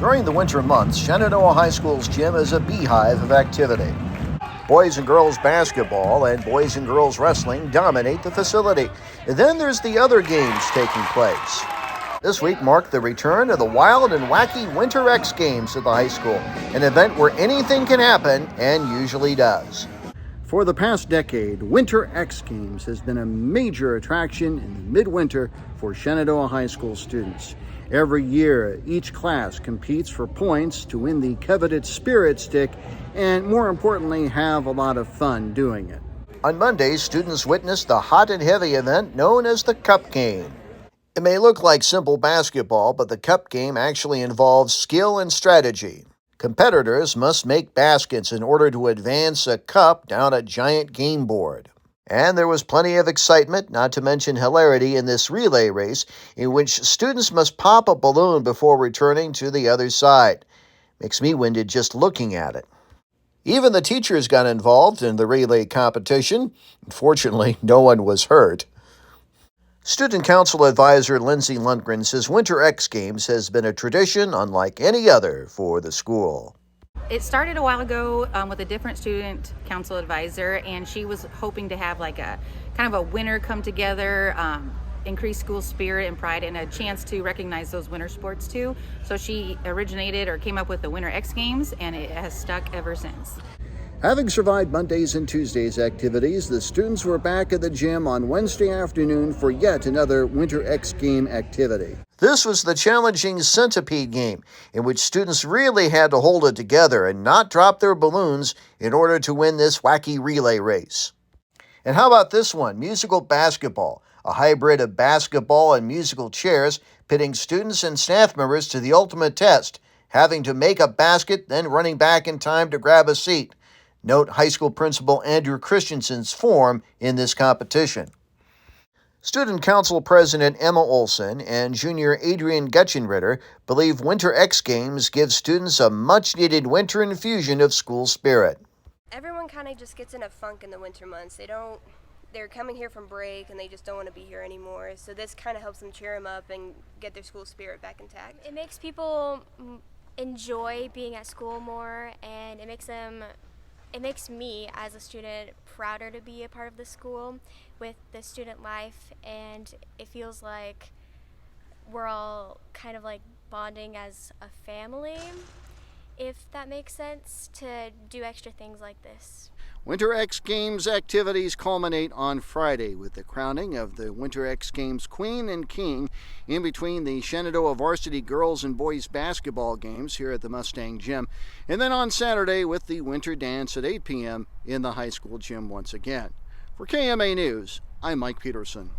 During the winter months, Shenandoah High School's gym is a beehive of activity. Boys and girls basketball and boys and girls wrestling dominate the facility. And then there's the other games taking place. This week marked the return of the wild and wacky Winter X Games at the high school, an event where anything can happen and usually does. For the past decade, Winter X Games has been a major attraction in the midwinter for Shenandoah High School students. Every year, each class competes for points to win the coveted Spirit Stick and, more importantly, have a lot of fun doing it. On Monday, students witnessed the hot and heavy event known as the Cup Game. It may look like simple basketball, but the Cup Game actually involves skill and strategy. Competitors must make baskets in order to advance a cup down a giant game board. And there was plenty of excitement, not to mention hilarity, in this relay race in which students must pop a balloon before returning to the other side. Makes me winded just looking at it. Even the teachers got involved in the relay competition. Fortunately, no one was hurt. Student Council Advisor Lindsay Lundgren says Winter X Games has been a tradition unlike any other for the school. It started a while ago with a different student council advisor, and she was hoping to have like a kind of a winter come together, increase school spirit and pride, and a chance to recognize those winter sports too. So she originated or came up with the Winter X Games, and it has stuck ever since. Having survived Mondays and Tuesdays activities, the students were back at the gym on Wednesday afternoon for yet another Winter X Game activity. This was the challenging centipede game, in which students really had to hold it together and not drop their balloons in order to win this wacky relay race. And how about this one, musical basketball, a hybrid of basketball and musical chairs, pitting students and staff members to the ultimate test, having to make a basket, then running back in time to grab a seat. Note high school principal Andrew Christensen's form in this competition. Student Council President Emma Olson and junior Adrian Gutchenritter believe Winter X Games give students a much-needed winter infusion of school spirit. Everyone kind of just gets in a funk in the winter months. They're coming here from break and they just don't want to be here anymore. So this kind of helps them cheer them up and get their school spirit back intact. It makes people enjoy being at school more, and it makes me as a student prouder to be a part of the school with the student life, and it feels like we're all kind of like bonding as a family, if that makes sense, to do extra things like this. Winter X Games activities culminate on Friday with the crowning of the Winter X Games Queen and King in between the Shenandoah varsity girls and boys basketball games here at the Mustang Gym, and then on Saturday with the Winter Dance at 8 p.m. in the high school gym once again. For KMA News, I'm Mike Peterson.